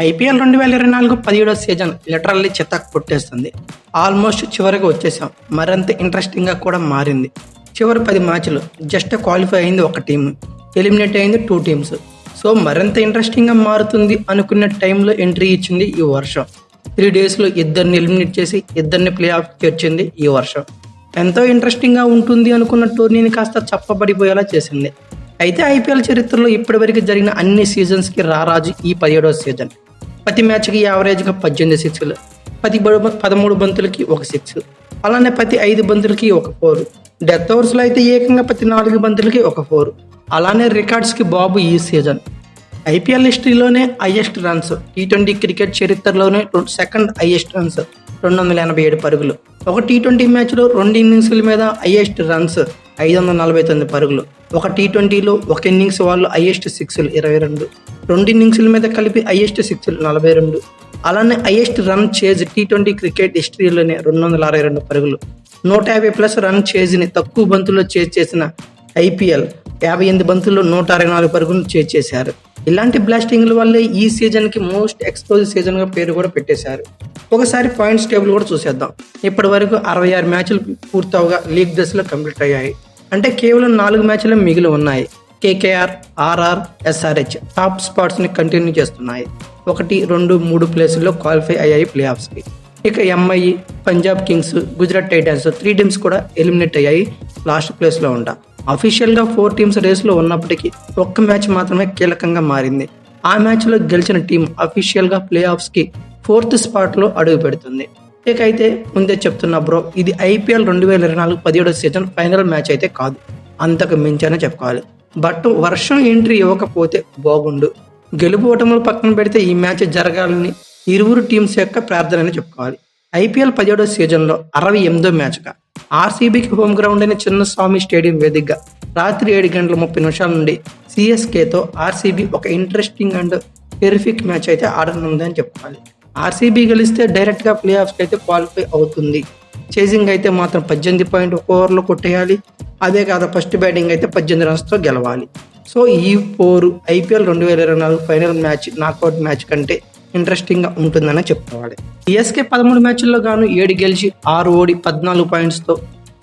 IPL 2024 17వ season literally చితక్ కొట్టేస్తుంది. Almost చివరికి వచ్చేసాం. మరింత ఇంట్రెస్టింగ్గా కూడా మారింది. చివరి 10 మ్యాచ్లు జస్ట్ క్వాలిఫై అయింది ఒక టీం, ఎలిమినేట్ అయింది 2 టీమ్స్. సో మరింత ఇంట్రెస్టింగ్గా మారుతుంది అనుకున్న టైంలో ఎంట్రీ ఇచ్చింది ఈ వర్షం. 3 డేస్లో ఇద్దరిని ఎలిమినేట్ చేసి ఇద్దరిని ప్లే ఆఫ్ చేర్చింది ఈ వర్షం. ఎంతో ఇంట్రెస్టింగ్గా ఉంటుంది అనుకున్న టోర్నీని కాస్త చప్పబడిపోయేలా చేసింది. అయితే ఐపీఎల్ చరిత్రలో ఇప్పటివరకు జరిగిన అన్ని సీజన్స్కి రారాజు ఈ 17వ సీజన్. ప్రతి మ్యాచ్కి యావరేజ్గా 18 సిక్స్లు, 13 బంతులకి 1 6, అలానే ప్రతి 5 బంతులకి 1 4, డెత్ ఓవర్స్లో అయితే ఏకంగా ప్రతి 4 బంతులకి 1 4. అలానే రికార్డ్స్కి బాబు ఈ సీజన్. ఐపీఎల్ హిస్టరీలోనే హైయెస్ట్ రన్స్, T20 క్రికెట్ చరిత్రలోనే సెకండ్ హైయెస్ట్ రన్స్ 287 పరుగులు. ఒక T20 మ్యాచ్లో 2 ఇన్నింగ్స్ల మీద హైయెస్ట్ రన్స్ 549 పరుగులు. ఒక T20లో ఒక ఇన్నింగ్స్ వాళ్ళు హైయెస్ట్ సిక్స్లు 22, 2 ఇన్నింగ్స్ల మీద కలిపి హైయెస్ట్ సిక్స్లు 42. అలానే highest run chase T20 cricket హిస్టరీలోనే 262 పరుగులు. 150+ రన్ చేజ్ని తక్కువ బంతుల్లో చేజ్ చేసిన ఐపీఎల్ 58 బంతుల్లో 164 పరుగులు చేజ్ చేశారు. ఇలాంటి బ్లాస్టింగ్ల వల్లే ఈ సీజన్కి మోస్ట్ ఎక్స్ప్లోజివ్ సీజన్గా పేరు కూడా పెట్టేశారు. ఒకసారి పాయింట్స్ టేబుల్ కూడా చూసేద్దాం. ఇప్పటి వరకు 66 మ్యాచ్లు పూర్తవగా లీగ్ దశలో కంప్లీట్ అయ్యాయి. అంటే కేవలం 4 మ్యాచ్లే మిగిలి ఉన్నాయి. కేకేఆర్, ఆర్ఆర్, ఎస్ఆర్హెచ్ టాప్ స్పాట్స్ని కంటిన్యూ చేస్తున్నాయి. 1, 2, 3 ప్లేసుల్లో క్వాలిఫై అయ్యాయి ప్లే ఆఫ్స్కి. ఇక MI, Punjab Kings, Gujarat Titans 3 teams కూడా ఎలిమినేట్ అయ్యాయి లాస్ట్ ప్లేస్లో ఉంటా. అఫీషియల్గా 4 టీమ్స్ రేస్లో ఉన్నప్పటికీ ఒక్క మ్యాచ్ మాత్రమే కీలకంగా మారింది. ఆ మ్యాచ్లో గెలిచిన టీం అఫీషియల్గా ప్లే ఆఫ్స్కి 4th స్పాట్లో అడుగు పెడుతుంది. ఇకైతే ముందే చెప్తున్నా బ్రో, ఇది ఐపీఎల్ 2024 17వ సీజన్ ఫైనల్ మ్యాచ్ అయితే కాదు, అంతకు మించనే చెప్పుకోవాలి. బట్ వర్షం ఎంట్రీ ఇవ్వకపోతే బాగుండు. గెలుపు ఓటములు పక్కన పెడితే ఈ మ్యాచ్ జరగాలని ఇరువురు టీమ్స్ యొక్క ప్రార్థన అని చెప్పుకోవాలి. ఐపీఎల్ 17వ సీజన్లో 68వ మ్యాచ్గా ఆర్సీబీకి హోమ్ గ్రౌండ్ అయిన చిన్నస్వామి స్టేడియం వేదికగా రాత్రి 7:30 నుండి సిఎస్కేతో ఆర్సీబీ ఒక ఇంట్రెస్టింగ్ అండ్ టెరిఫిక్ మ్యాచ్ అయితే ఆడనుంది అని చెప్పుకోవాలి. ఆర్సీబీ గెలిస్తే డైరెక్ట్గా ప్లే ఆఫ్స్కి అయితే క్వాలిఫై అవుతుంది. చేజింగ్ అయితే మాత్రం 18.1 ఓవర్లో కొట్టేయాలి. అదే కాదు, ఫస్ట్ బ్యాటింగ్ అయితే 18 రన్స్తో గెలవాలి. సో ఈ 4 IPL 2024 final match knockout match కంటే ఇంట్రెస్టింగ్గా ఉంటుందని చెప్పుకోవాలి. సిఎస్కే 13 మ్యాచ్ల్లో గాను 7 గెలిచి 6 ఓడి 14 పాయింట్స్తో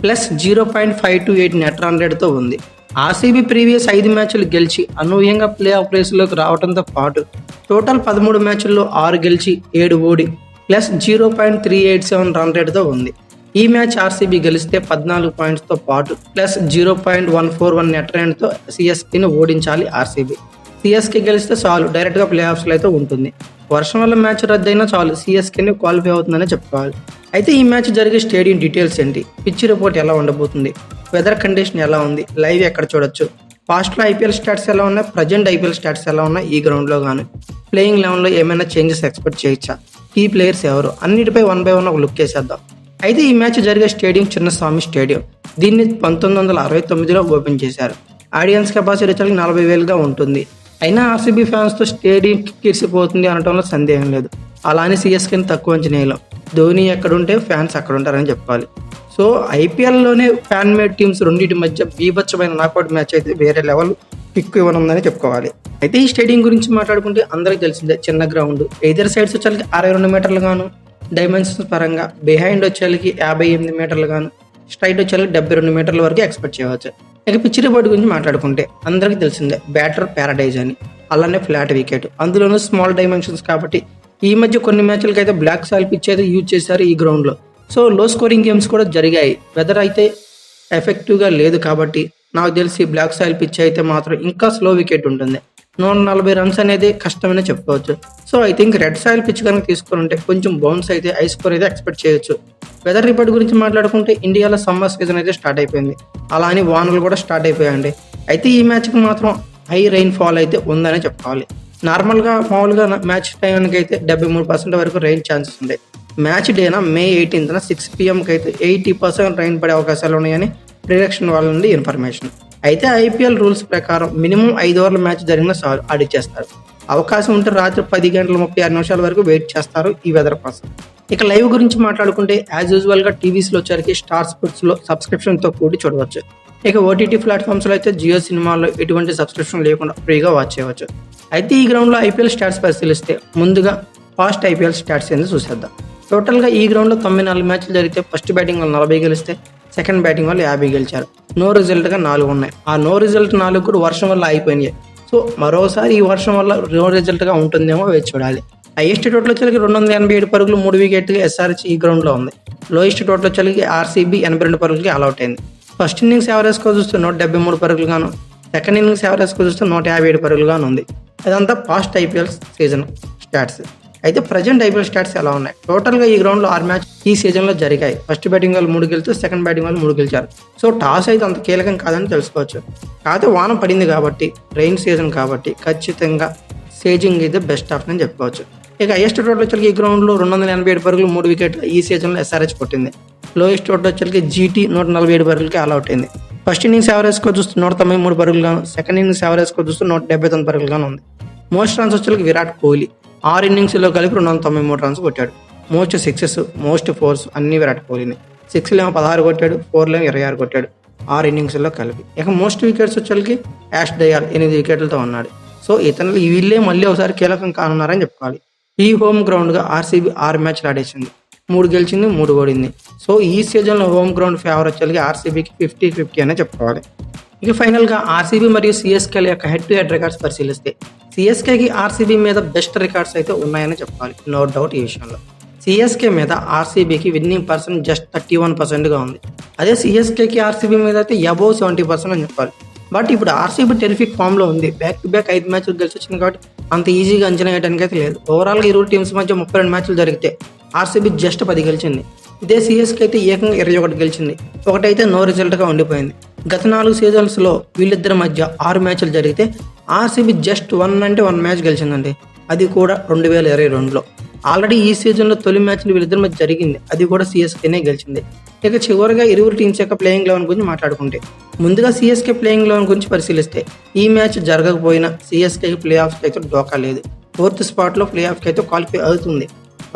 ప్లస్ 0.528 నెట్ రన్ రేట్తో ఉంది. ఆర్సీబీ ప్రీవియస్ 5 మ్యాచ్లు గెలిచి అనూహ్యంగా ప్లే ఆఫ్ రేసులోకి రావడంతో పాటు టోటల్ 13 మ్యాచ్ల్లో 6 గెలిచి 7 ఓడి ప్లస్ 0.387 రన్ రేట్తో ఉంది. ఈ మ్యాచ్ ఆర్సీబీ గెలిస్తే 14 పాయింట్స్తో పాటు ప్లస్ 0.141 నెట్ రేట్తో సిఎస్కేని ఓడించాలి ఆర్సీబీ. సిఎస్కే గెలిస్తే చాలు డైరెక్ట్గా ప్లే ఆఫ్స్లో అయితే ఉంటుంది. వర్షం వల్ల మ్యాచ్ రద్దయినా చాలు సిఎస్కేని క్వాలిఫై అవుతుందని చెప్పుకోవాలి. అయితే ఈ మ్యాచ్ జరిగే స్టేడియం డీటెయిల్స్ ఏంటి, పిచ్ రిపోర్ట్ ఎలా ఉండబోతుంది, వెదర్ కండిషన్ ఎలా ఉంది, లైవ్ ఎక్కడ చూడొచ్చు, పాస్ట్లో ఐపీఎల్ స్టాట్స్ ఎలా ఉన్నాయి, ప్రజెంట్ ఐపీఎల్ స్టాట్స్ ఎలా ఉన్నాయి ఈ గ్రౌండ్లో కానీ, ప్లేయింగ్ లెవెన్లో ఏమైనా చేంజెస్ ఎక్స్పెక్ట్ చేయొచ్చా, కీ ప్లేయర్స్ ఎవరు, అన్నిటిపై 1 by 1 ఒక లుక్ వేసేద్దాం. అయితే ఈ మ్యాచ్ జరిగే స్టేడియం చిన్నస్వామి స్టేడియం. దీన్ని 1969లో ఓపెన్ చేశారు. ఆడియన్స్ కెపాసిటీ వచ్చేసరికి 40,000గా ఉంటుంది. అయినా ఆర్సీబీ ఫ్యాన్స్తో స్టేడియం కిరిసిపోతుంది అనడంలో సందేహం లేదు. అలానే సిఎస్కేని తక్కువ అంచనేయలేం. ధోని ఎక్కడుంటే ఫ్యాన్స్ అక్కడ ఉంటారని చెప్పాలి. సో ఐపీఎల్లోనే ఫ్యాన్ మేడ్ టీమ్స్ రెండింటి మధ్య బీభత్సమైన నాకౌట్ మ్యాచ్ అయితే వేరే లెవెల్ కిక్ ఇవ్వనుందని చెప్పుకోవాలి. అయితే ఈ స్టేడియం గురించి మాట్లాడుకుంటే అందరికీ తెలిసిందే, చిన్న గ్రౌండ్, ఎయిదర్ సైడ్స్ వచ్చేసరికి 62 మీటర్లు గాను, డైమెన్షన్స్ పరంగా బిహైండ్ వచ్చేసరికి 58 మీటర్లు గాను, స్ట్రైట్ వచ్చేసరికి 72 మీటర్ల వరకు ఎక్స్పెక్ట్ చేయవచ్చు. ఇక పిచ్ రిపోర్ట్ గురించి మాట్లాడుకుంటే అందరికీ తెలిసిందే, బ్యాటర్ ప్యారడైజ్ అని, అలానే ఫ్లాట్ వికెట్, అందులోనూ స్మాల్ డైమెన్షన్స్ కాబట్టి ఈ మధ్య కొన్ని మ్యాచ్లకి అయితే బ్లాక్ సాయిల్ పిచ్ అయితే యూజ్ చేశారు ఈ గ్రౌండ్లో. సో లో స్కోరింగ్ గేమ్స్ కూడా జరిగాయి. వెదర్ అయితే ఎఫెక్టివ్గా లేదు కాబట్టి నాకు తెలిసి బ్లాక్ సాయిల్ పిచ్ అయితే మాత్రం ఇంకా స్లో వికెట్ ఉంటుంది. 140 రన్స్ అనేది కష్టమనే చెప్పుకోవచ్చు. So I think red soil pitch కనుక తీసుకొని ఉంటే కొంచెం బౌన్స్ అయితే హై స్కోర్ అయితే ఎక్స్పెక్ట్ చేయొచ్చు. వెదర్ రిపోర్ట్ గురించి మాట్లాడుకుంటే ఇండియాలో సమ్మర్ సీజన్ అయితే స్టార్ట్ అయిపోయింది. అలా అని వానలు కూడా స్టార్ట్ అయిపోయాయండి. అయితే ఈ మ్యాచ్కి మాత్రం హై రెయిన్ ఫాల్ అయితే ఉందని చెప్పుకోవాలి. మామూలుగా మ్యాచ్ టైంకి అయితే 73% వరకు రెయిన్ ఛాన్సెస్ ఉంటాయి. మ్యాచ్ డేనా May 18th 6 PM అయితే 80% రెయిన్ పడే అవకాశాలు ఉన్నాయని ప్రిడిక్షన్ వాళ్ళ నుండి ఇన్ఫర్మేషన్. అయితే ఐపీఎల్ రూల్స్ ప్రకారం మినిమం 5 ఓవర్ల మ్యాచ్ జరిగిన చాలు ఆడిచ్చేస్తారు. అవకాశం ఉంటే రాత్రి 10:36 వరకు వెయిట్ చేస్తారు ఈ వెదర్ కోసం. ఇక లైవ్ గురించి మాట్లాడుకుంటే యాజ్ యూజువల్గా టీవీస్లో వచ్చరికి స్టార్ స్పోర్ట్స్లో సబ్స్క్రిప్షన్తో కూడి చూడవచ్చు. ఇక ఓటీటీ ప్లాట్ఫామ్స్లో అయితే జియో సినిమాల్లో ఎటువంటి సబ్స్క్రిప్షన్ లేకుండా ఫ్రీగా వాచ్ చేయవచ్చు. అయితే ఈ గ్రౌండ్లో ఐపీఎల్ స్టాట్స్ పరిశీలిస్తే ముందుగా ఫాస్ట్ ఐపీఎల్ స్టాట్స్ ఏంది చూసేద్దాం. టోటల్గా ఈ గ్రౌండ్లో 94 మ్యాచ్లు జరిగితే ఫస్ట్ బ్యాటింగ్ వాళ్ళు 40 గెలిస్తే సెకండ్ బ్యాటింగ్ వాళ్ళు 50 గెలిచారు. నో రిజల్ట్గా 4 ఉన్నాయి. ఆ నో రిజల్ట్ 4 కూడా వర్షం వల్ల అయిపోయినాయి. సో మరోసారి ఈ వర్షం వల్ల నో రిజల్ట్గా ఉంటుందేమో వేచి చూడాలి. హైయెస్ట్ టోటల్ వచ్చేసరికి 287 పరుగులు 3 వికెట్గా ఎస్ఆర్హెచ్ ఈ గ్రౌండ్లో ఉంది. లోయెస్ట్ టోటల్ వచ్చేసరికి ఆర్సీబీ 82 పరుగులకి ఆల్అౌట్ అయింది. ఫస్ట్ ఇన్నింగ్స్ యావరేజ్ స్కోర్ చూస్తే 173 పరుగులుగాను, సెకండ్ ఇన్నింగ్స్ యావరేజ్ స్కోర్ చూస్తే 157 పరుగులుగాను ఉంది. అదంతా పాస్ట్ ఐపీఎల్ సీజన్ స్టాట్స్. అయితే ప్రజెంట్ ఐపీఎల్ స్టాట్స్ ఎలా ఉన్నాయి? టోటల్గా ఈ గ్రౌండ్లో 6 మ్యాచ్ ఈ సీజన్లో జరిగాయి. ఫస్ట్ బ్యాటింగ్ వాళ్ళు 3 గెలిస్తే సెకండ్ బ్యాటింగ్ వాళ్ళు 3 గెలిచారు. సో టాస్ అయితే అంత కీలకం కాదని తెలుసుకోవచ్చు. కాకపోతే వాన పడింది కాబట్టి, రెయిన్ సీజన్ కాబట్టి ఖచ్చితంగా సేజింగ్ అయితే బెస్ట్ ఆప్షన్ అని చెప్పుకోవచ్చు. ఇక హైయెస్ట్ టోటల్ వచ్చరికి ఈ గ్రౌండ్లో 287 పరుగులు 3 వికెట్లు ఈ సీజన్లో ఎస్ఆర్హెచ్ కొట్టింది. లోయెస్ట్ టోటల్ వచ్చరికి జీటీ 147 పరుగులకి ఆల్అౌట్ అయింది. ఫస్ట్ ఇన్నింగ్స్ యావరేజ్ స్కోర్ చూస్తే 193 పరుగులుగాను, సెకండ్ ఇన్నింగ్స్ యావరేజ్ స్కోర్ చూస్తే 179 పరుగులుగాను ఉంది. మోస్ట్ రన్స్ వచ్చరికి విరాట్ కోహ్లీ 6 ఇన్నింగ్స్లో కలిపి 293 రన్స్ కొట్టాడు. మోస్ట్ సిక్సెస్, మోస్ట్ ఫోర్స్ అన్ని విరాట్ కోహ్లీని. 6లో 16 కొట్టాడు, 4లో 26 కొట్టాడు 6 ఇన్నింగ్స్లో కలిపి. ఇక మోస్ట్ వికెట్స్ వచ్చరికి యాష్ దయాల్ 8 వికెట్లతో ఉన్నాడు. సో ఇతను వీళ్ళే మళ్ళీ ఒకసారి కీలకం కానున్నారని చెప్పుకోవాలి. ఈ హోమ్ గ్రౌండ్గా ఆర్సీబీ 6 మ్యాచ్లు ఆడేసింది, 3 గెలిచింది, 3 ఓడింది. సో ఈ సీజన్లో హోమ్ గ్రౌండ్ ఫేవర్ వచ్చేసరికి ఆర్సీబీకి 50-50 అనే చెప్పుకోవాలి. ఇక ఫైనల్గా ఆర్సీబీ మరియు సిఎస్కేల యొక్క హెడ్ టు హెడ్ రికార్డ్స్ పరిశీలిస్తే సిఎస్కేకి ఆర్సీబీ మీద బెస్ట్ రికార్డ్స్ అయితే ఉన్నాయని చెప్పాలి, నో డౌట్ ఈ విషయంలో. సిఎస్కే మీద ఆర్సీబీకి విన్నింగ్ పర్సెంట్ జస్ట్ 31%గా ఉంది. అదే సిఎస్కేకి ఆర్సీబీ మీద అయితే అబోవ్ 70% అని చెప్పాలి. బట్ ఇప్పుడు ఆర్సీబీ టెరిఫిక్ ఫామ్లో ఉంది. బ్యాక్ టు బ్యాక్ 5 మ్యాచ్లు గెలిచి వచ్చింది కాబట్టి అంత ఈజీగా అంచనా వేయడానికి అయితే లేదు. ఓవరాల్గా ఇరు టీమ్స్ మధ్య 32 మ్యాచ్లు జరిగితే ఆర్సీబీ జస్ట్ 10 గెలిచింది. ఇదే సిఎస్కే అయితే ఏకంగా 21 గెలిచింది. ఒకటైతే నో రిజల్ట్గా ఉండిపోయింది. గత 4 సీజన్స్లో వీళ్ళిద్దరి మధ్య 6 మ్యాచ్లు జరిగితే ఆర్సీబీ జస్ట్ 1 మ్యాచ్ గెలిచిందండి. అది కూడా 2022లో. ఆల్రెడీ ఈ సీజన్లో తొలి మ్యాచ్లు వీళ్ళిద్దరి మధ్య జరిగింది, అది కూడా సిఎస్కేనే గెలిచింది. ఇక చివరిగా ఇరువురు టీమ్స్ యొక్క ప్లేయింగ్ లెవెన్ గురించి మాట్లాడుకుంటే ముందుగా సిఎస్కే ప్లేయింగ్ లెవెన్ గురించి పరిశీలిస్తే ఈ మ్యాచ్ జరగకపోయినా సిఎస్కేకి ప్లే ఆఫ్స్కి అయితే డోకా లేదు. 4th స్పాట్లో ప్లే ఆఫ్కి అయితే క్వాలిఫై అవుతుంది.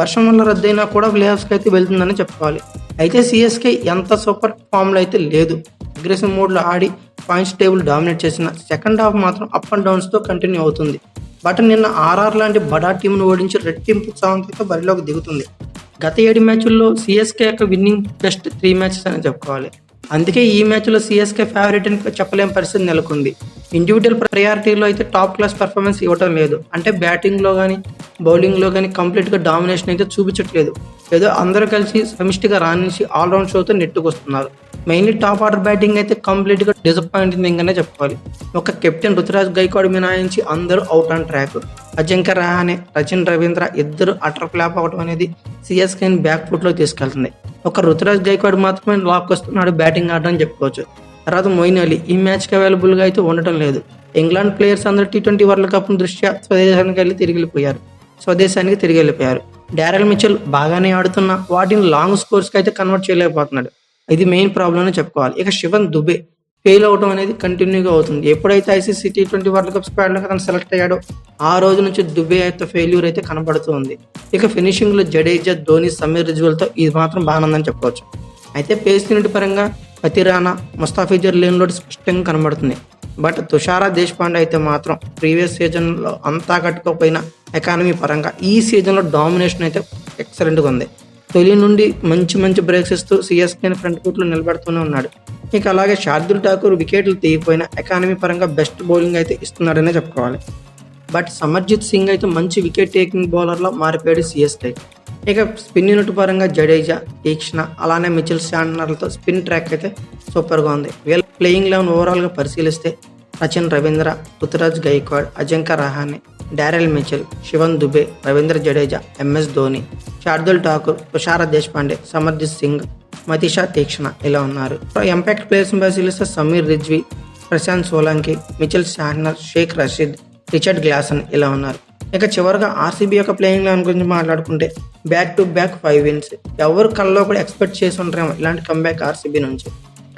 వర్షం వల్ల రద్దయినా కూడా ప్లే ఆఫ్స్కి అయితే వెళ్తుందని చెప్పుకోవాలి. అయితే సిఎస్కే ఎంత సూపర్ ఫామ్లో అయితే లేదు. అగ్రెసివ్ మోడ్లో ఆడి పాయింట్స్ టేబుల్ డామినేట్ చేసిన సెకండ్ హాఫ్ మాత్రం అప్ అండ్ డౌన్స్తో కంటిన్యూ అవుతుంది. బట్ నిన్న ఆర్ఆర్ లాంటి బడా టీంను ఓడించి రెట్టింపు ఉత్సాహంతో బరిలోకి దిగుతుంది. గత 7 మ్యాచ్ల్లో సిఎస్కే యొక్క విన్నింగ్ బెస్ట్ 3 మ్యాచెస్ అని చెప్పుకోవాలి. అందుకే ఈ మ్యాచ్లో సిఎస్కే ఫేవరెట్ అని చెప్పలేని పరిస్థితి నెలకొంది. ఇండివిజువల్ ప్రయారిటీలో అయితే టాప్ క్లాస్ పర్ఫార్మెన్స్ ఇవ్వటం లేదు. అంటే బ్యాటింగ్లో కానీ బౌలింగ్లో కానీ కంప్లీట్గా డామినేషన్ అయితే చూపించట్లేదు. ఏదో అందరూ కలిసి సమిష్టిగా రాణించి ఆల్రౌండ్ షోతో నెట్టుకొస్తున్నారు. మెయిన్లీ టాప్ ఆర్డర్ బ్యాటింగ్ అయితే కంప్లీట్గా డిసప్పాయింటింగ్ అనే చెప్పుకోవాలి. ఒక కెప్టెన్ రుతురాజ్ గైక్వాడ్ మినహాయించి అందరూ out on track. Ajinkya Rahane, Rachin Ravindra ఇద్దరు అటర్ ఫ్లాప్ అవడం అనేది సిఎస్కేని బ్యాక్ ఫుట్లో తీసుకెళ్తుంది. ఒక రుతురాజ్ గైక్వాడ్ మాత్రమే లాక్ వస్తున్నాడు బ్యాటింగ్ ఆడడం చెప్పుకోవచ్చు. తర్వాత మొయిన్ అలీ ఈ మ్యాచ్కి అవైలబుల్గా అయితే ఉండటం లేదు. ఇంగ్లాండ్ ప్లేయర్స్ అందరూ T20 వరల్డ్ కప్ దృష్ట్యా స్వదేశానికి తిరిగి వెళ్ళిపోయారు. డారెల్ మిచెల్ బాగానే ఆడుతున్నా వాటిని లాంగ్ స్కోర్స్కి అయితే కన్వర్ట్ చేయలేకపోతున్నాడు. ఇది మెయిన్ ప్రాబ్లం అని చెప్పుకోవాలి. ఇక శివన్ దుబే ఫెయిల్ అవడం అనేది కంటిన్యూగా అవుతుంది. ఎప్పుడైతే ఐసీసీ T20 వరల్డ్ కప్ స్క్వాడ్లో అతను సెలెక్ట్ అయ్యాడో ఆ రోజు నుంచి దుబే అయితే ఫెయిల్యూర్ అయితే కనబడుతుంది. ఇక ఫినిషింగ్లో జడేజా, ధోని, సమీర్ రిజ్వాల్తో ఇది మాత్రం బాగుందని చెప్పవచ్చు. అయితే పేస్ యూనిట్ పరంగా పతిరానా, ముస్తాఫిజర్ లేన్ లోడ్ స్పష్టంగా కనబడుతుంది. బట్ తుషారా దేశపాండే అయితే మాత్రం ప్రీవియస్ సీజన్లో అంతా కట్టుకోకపోయినా ఎకానమీ పరంగా ఈ సీజన్లో డామినేషన్ అయితే ఎక్సలెంట్గా ఉంది. తొలి నుండి మంచి బ్రేక్స్ ఇస్తూ సిఎస్కేని ఫ్రంట్ ఫుట్లో నిలబెడుతూనే ఉన్నాడు. ఇక అలాగే శార్దుల్ ఠాకూర్ వికెట్లు తీయకపోయినా ఎకానమీ పరంగా బెస్ట్ బౌలింగ్ అయితే ఇస్తున్నాడనే చెప్పుకోవాలి. బట్ సమర్జిత్ సింగ్ అయితే మంచి వికెట్ టేకింగ్ బౌలర్లో మారిపోయాడు సిఎస్కే. ఇక స్పిన్ యూనిట్ పరంగా జడేజా, తీక్షణ అలానే మిచెల్ శాంట్నర్లతో స్పిన్ ట్రాక్ అయితే సూపర్గా ఉంది. వీళ్ళ ప్లేయింగ్ లెవెన్ ఓవరాల్గా పరిశీలిస్తే Rachin Ravindra, Ruturaj Gaikwad, Ajinkya Rahane, Daryl Mitchell, Shivam Dube, Ravindra Jadeja, MS Dhoni, Shardul Thakur, Tushar Deshpande, Samarjit Singh, Matheesha Theekshana ఇలా ఉన్నారు. ఇంపాక్ట్ ప్లేయర్స్ని పరిశీలిస్తే Sameer Rizvi, Prashant Solanki, Mitchell Santner, Shaik Rasheed, Richard Gleeson ఇలా ఉన్నారు. ఇక చివరిగా ఆర్సీబీ యొక్క ప్లేయింగ్ లెవెన్ గురించి మాట్లాడుకుంటే బ్యాక్ టు బ్యాక్ 5 wins. ఎవరు కల్లో కూడా ఎక్స్పెక్ట్ చేసి ఉంటారేమో ఇలాంటి కంబ్యాక్ ఆర్సీబీ నుంచి.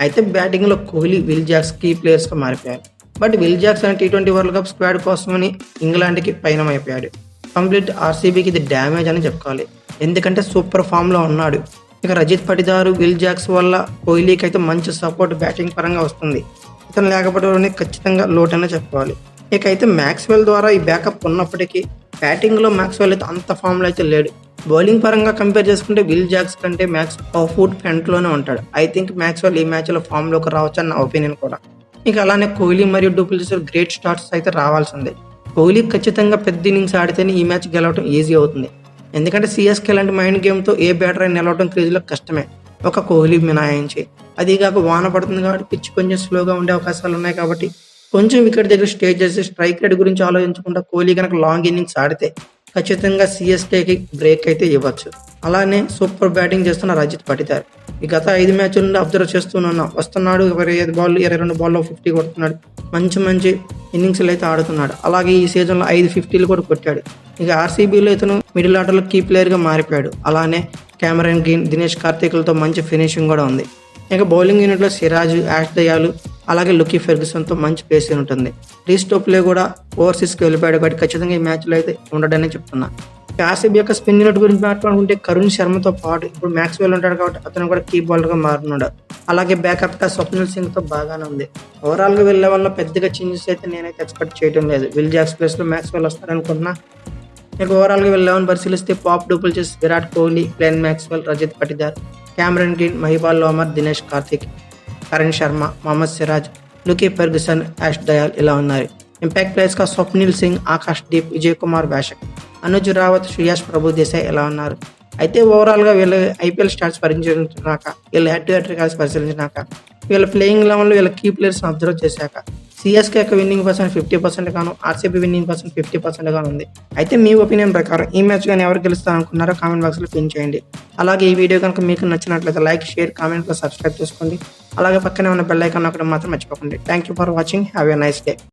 అయితే బ్యాటింగ్లో కోహ్లీ, విల్ జాక్స్ కీ ప్లేయర్స్గా మారిపోయారు. బట్ విల్ జాక్స్ అనే T20 వరల్డ్ కప్ స్క్వాడ్ కోసమని ఇంగ్లాండ్కి పయనమైపోయాడు. కంప్లీట్ ఆర్సీబీకి ఇది డ్యామేజ్ అని చెప్పుకోవాలి. ఎందుకంటే సూపర్ ఫామ్లో ఉన్నాడు. ఇక రజిత్ పటిదారు, విల్ జాక్స్ వల్ల కోహ్లీకి అయితే మంచి సపోర్ట్ బ్యాటింగ్ పరంగా వస్తుంది. ఇతను లేకపోవడం ఖచ్చితంగా లోటనే చెప్పుకోవాలి. ఇక అయితే మ్యాక్స్వెల్ ద్వారా ఈ బ్యాకప్ ఉన్నప్పటికీ బ్యాటింగ్లో మ్యాక్స్వెల్ అయితే అంత ఫామ్లో అయితే లేడు. బౌలింగ్ పరంగా కంపేర్ చేసుకుంటే విల్ జాక్స్ కంటే మ్యాక్స్ ఫుట్ ఫ్రంట్లోనే ఉంటాడు. ఐ థింక్ మ్యాక్స్వెల్ ఈ మ్యాచ్లో ఫామ్లోకి రావచ్చు అని నా ఒపీనియన్ కూడా. ఇక అలానే కోహ్లీ మరియు డూప్లెసిస్ గ్రేట్ స్టార్ట్స్ అయితే రావాల్సిందే. కోహ్లీ ఖచ్చితంగా పెద్ద ఇన్నింగ్స్ ఆడితేనే ఈ మ్యాచ్ గెలవడం ఈజీ అవుతుంది. ఎందుకంటే సిఎస్కే లాంటి మైండ్ గేమ్తో ఏ బ్యాటర్ అయినా నిలవడం క్రీజ్లో కష్టమే, ఒక కోహ్లీ మినహాయించి. అదీగాక వాన పడుతుంది కాబట్టి పిచ్ కొంచెం స్లోగా ఉండే అవకాశాలు ఉన్నాయి కాబట్టి కొంచెం వికెట్ దగ్గర స్టే చేసి స్ట్రైక్ రేట్ గురించి ఆలోచించకుండా కోహ్లీ కనుక లాంగ్ ఇన్నింగ్స్ ఆడితే ఖచ్చితంగా సిఎస్కేకి బ్రేక్ అయితే ఇవ్వచ్చు. అలానే సూపర్ బ్యాటింగ్ చేస్తున్న రజిత్ పటిదార్ ఈ గత 5 మ్యాచ్ల నుండి అబ్జర్వ్ చేస్తున్నాను. వస్తున్నాడు, 25 బాల్ 22 బాల్లో 50 కొడుతున్నాడు. మంచి ఇన్నింగ్స్లు అయితే ఆడుతున్నాడు. అలాగే ఈ సీజన్లో 5 50లు కూడా కొట్టాడు. ఇక ఆర్సీబీలో ఇతను మిడిల్ ఆర్డర్లో కీ ప్లేయర్గా మారిపోయాడు. అలానే కెమెరన్ గ్రీన్, దినేష్ కార్తీక్లతో మంచి ఫినిషింగ్ కూడా ఉంది. ఇక బౌలింగ్ యూనిట్లో సిరాజ్, యాష్ దయాలు అలాగే లుకీ ఫెర్గ్యూసన్తో మంచి పేస్ ఉంటుంది. రీస్టోప్లే కూడా ఓవర్సీస్కి వెళ్ళిపోయాడు కాబట్టి ఖచ్చితంగా ఈ మ్యాచ్లో అయితే ఉండడనే చెప్తున్నా. ఆర్సీబీ యొక్క స్పిన్ యూనిట్ గురించి మాట్లాడుకుంటే కరుణ్ శర్మతో పాటు ఇప్పుడు మ్యాక్స్వెల్ ఉంటాడు కాబట్టి అతను కూడా కీ బౌలర్గా మారుతున్నాడు. అలాగే బ్యాకప్గా స్వప్నిల్ సింగ్తో బాగానే ఉంది. ఓవరాల్గా వెళ్ళే వల్ల పెద్దగా చేంజెస్ అయితే నేనైతే ఎక్స్పెక్ట్ చేయడం లేదు. విల్ జాక్స్ ప్లేస్లో మ్యాక్స్వెల్ వస్తారనుకుంటున్నా. ఇక ఓవరాల్గా వీళ్ళని పరిశీలిస్తే Faf du Plessis, Virat Kohli, Glenn Maxwell, Rajat Patidar, Cameron Green, Mahipal Lomror, Dinesh Karthik, Karan Sharma, Mohammed Siraj, Lockie Ferguson, Yash Dayal ఇలా ఉన్నారు. ఇంపాక్ట్ ప్లేయర్స్గా స్వప్నిల్ సింగ్, ఆకాష్ దీప్, విజయ్ కుమార్ వాషక్, అనుజ్ రావత్, శ్రేయాస్ ప్రభు దేశాయ్ ఇలా ఉన్నారు. అయితే ఓవరాల్గా వీళ్ళ ఐపీఎల్ స్టార్ట్స్ పరిశీలించినాక, వీళ్ళ హెడ్ టు హెడ్ రికార్డ్స్ పరిశీలించినాక, వీళ్ళ ప్లేయింగ్ లెవెన్లో వీళ్ళ కీ ప్లేయర్స్ని అబ్జర్వ్ చేశాక సిఎస్కే యొక్క విన్నింగ్ పర్సెంట్ 50% గాను, ఆర్సీబీ విన్నింగ్ పర్సెంట్ 50% గాను ఉంది. అయితే మీ ఒపీనియన్ ప్రకారం ఈ మ్యాచ్ కానీ ఎవరు గెలుస్తారనుకున్నారో కామెంట్ బాక్స్లో పిన్ చేయండి. అలాగే ఈ వీడియో కనుక మీకు నచ్చినట్లయితే లైక్, షేర్, కామెంట్లో సబ్స్క్రైబ్ చేసుకోండి. అలాగే పక్కనే ఉన్న బెల్ ఐకాన్ అక్కడ మాత్రం మర్చిపోకండి. Thank you for watching. Have a nice day.